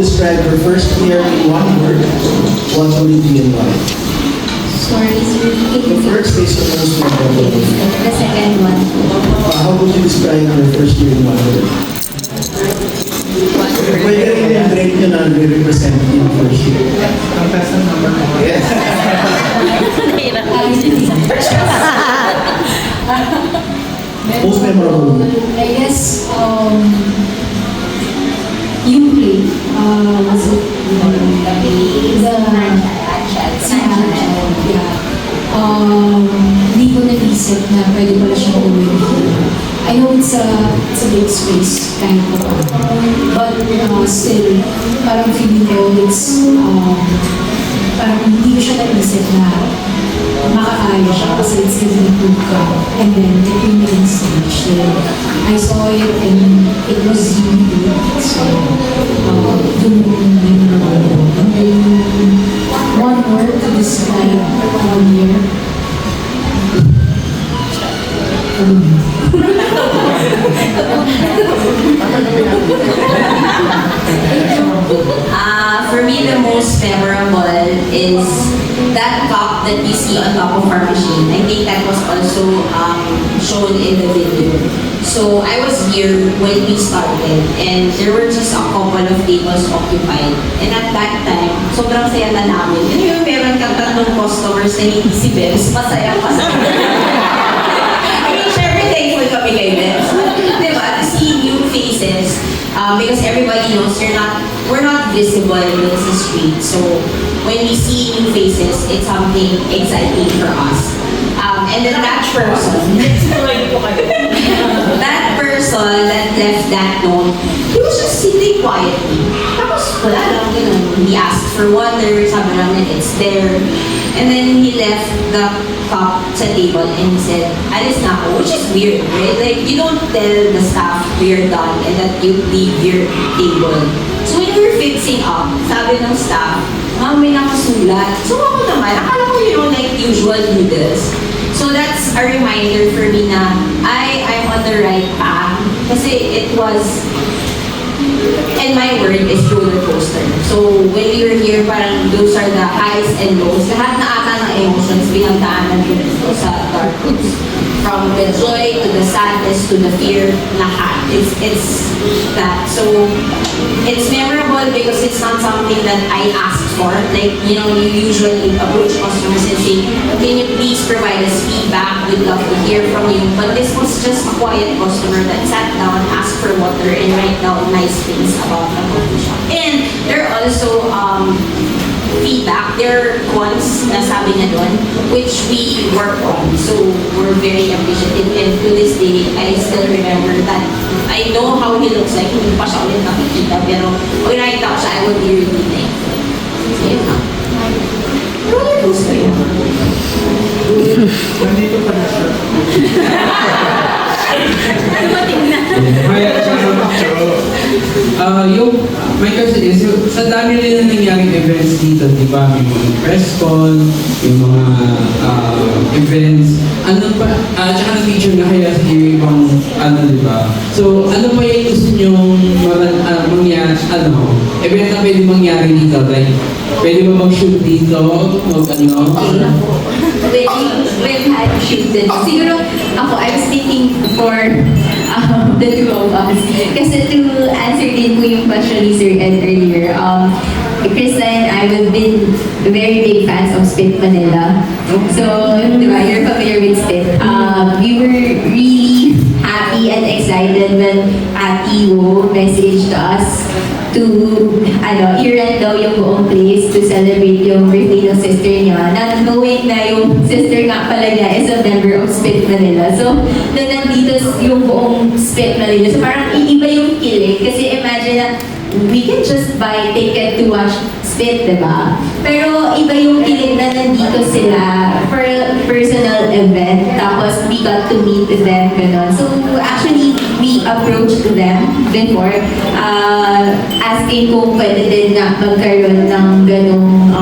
describe her first year in one word, what would it be and why? Sorry, sir. The first is the most memorable. The second one. How would you describe her first year in one word? Pwede rin yung trait nyo na represent yung first year. Contestant number 1. Yes. Most memorable. I guess, yung play, was it hindi ko naisip na pwede pala siyang gawin here. I know it's a big space, kind of, but still, parang feeling ko it's, parang hindi ko siya naisip na makakaya siya kasi it's gonna improve ka. And then, the premium stage, then I saw it and it was really good. So, dun memorable. And then, one word to describe 1 year. For me, the most memorable is that cup that you see on top of our machine. I think that was also shown in the video. So I was here when we started and there were just a couple of tables occupied. And at that time, sobrang saya na namin. Yun yung meron kang tatlong customers na hindi si Bebs, masaya pa sa I mean, syempre thankful kami kay Bebs. Diba? To see new faces. Because everybody knows we're not visible in the street. So when we see new faces, it's something exciting for us. And then that person that left that note, he was just sitting quietly. Tapos wala lang ganun. He asked for water, sabi namin it's there. And then he left the cup sa table and he said, alis na ako, which is weird, right? Like, you don't tell the staff we're done and that you leave your table. So when we were fixing up, sabi ng staff, may nakasulat. So ako naman, akala ko like usual noodles. So that's a reminder for me na I'm on the right path. Kasi it was, and my word is roller coaster. So when we were here, parang those are the highs and lows. Lahat na ata ng emotions pinagdaanan ko dito sa Dark Roots. From the joy to the sadness to the fear, lahat. It's that. So it's memorable because it's not something that I asked for. Like, you usually approach customers and say, can you please provide us feedback? We'd love to hear from you. But this was just a quiet customer that sat down, asked for water, and write down nice things about the coffee shop. And there are also feedback. There are ones na sabi niya doon, which we work on. So we're very appreciative. And to this day, I still remember that. I know how he looks like. Hindi pa siya ulit nakikita. Pero pag nakita ko siya, I would be really thankful. So yun na. Roller coaster yun. Nandito pa na siya. My question is, sa dami rin na nangyaring events dito, di ba? May mga press con, yung mga events, ano pa, tsaka na-feature na kaya sa ibang, di ba? So, ano pa yung gusto nyong mangyari, event na pwede mangyari dito? Like, pwede ba mag-shoot dito? We've had shoot din. Siguro ako, I was thinking for the two of us. Kasi to answer din po yung question ni Sir Ed earlier, Krista and I have been very big fans of Spit Manila. So, di ba, you're familiar with Spit. We were really happy and excited when Ate Wo messaged us to i-rent daw yung buong place to celebrate yung birthday ng sister niya. Not knowing na yung sister nga pala niya is a member of Spit Manila. So, nandito yung buong Spit Manila. So, parang iiba yung kilig. Kasi imagine na we can just buy ticket to watch Spit, diba? Pero iba yung kilig na nandito sila for a personal event. Tapos we got to meet them, gano'n. So actually, we approached them before, asking kung pwede din na magkaroon ng ganong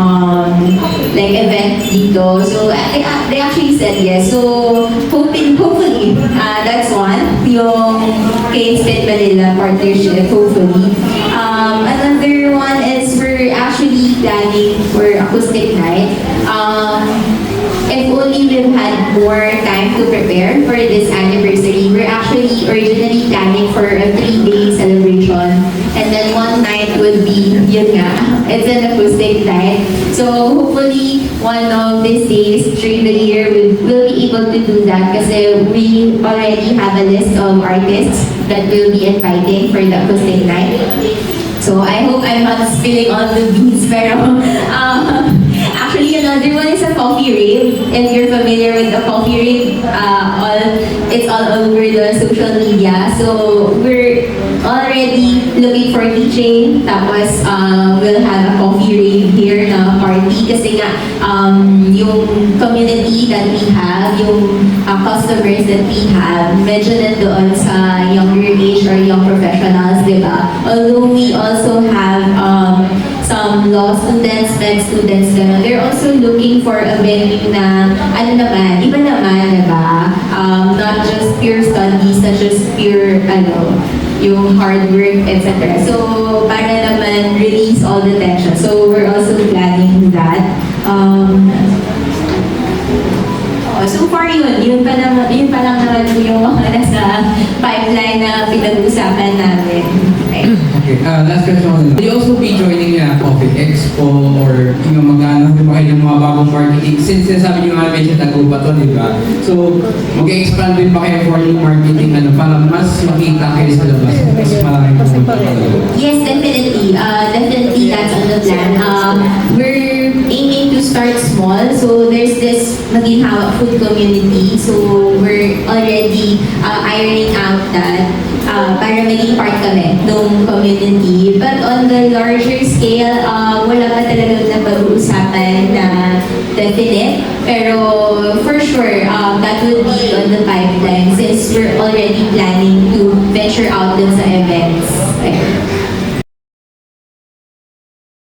like event dito. So they actually said yes. So hopefully, that's one. Yung kay Spit Manila partnership, hopefully. Another one acoustic night. If only we've had more time to prepare for this anniversary. We're actually originally planning for a 3-day celebration. And then one night would be, yun nga, it's an acoustic night. So hopefully, one of these days during the year, we'll be able to do that kasi we already have a list of artists that we'll be inviting for the acoustic night. So I hope I'm not spilling all the beans, pero actually another one is a coffee rave. If you're familiar with the coffee rave, it's all over the social media. So we're already looking for DJ, tapos we'll have a coffee rave here na party kasi nga yung community that we have, yung customers that we have, medyo nandoon sa younger age or young professionals, di ba? Although we also have some law students, med students, gano'n. They're also looking for a venue na, ano naman, iba naman, di ba? Not just pure studies, not just pure, yung hard work, etc. So, para naman release all the tension. So, we're also planning that. So far yun pa lang naman yung mga nasa pipeline na pinag-usapan namin. Okay, last question. Will you also be joining Coffee Expo or magano ba kayo ng mga bagong marketing? Since sabi niyo nga medyo tago pa to, di ba? So, mag-expand din ba kayo for yung marketing para mas makita kayo sa labas? Mas maraming pumunta kayo. Yes, definitely. Definitely that's on the plan. We're aiming to start small. So there's this Maginhawa food community. So we're already ironing out that para maging part kami ng community. But on the larger scale, wala pa talagang napag-uusapan na definite. Pero for sure, that will be on the pipeline since we're already planning to venture out dun sa events.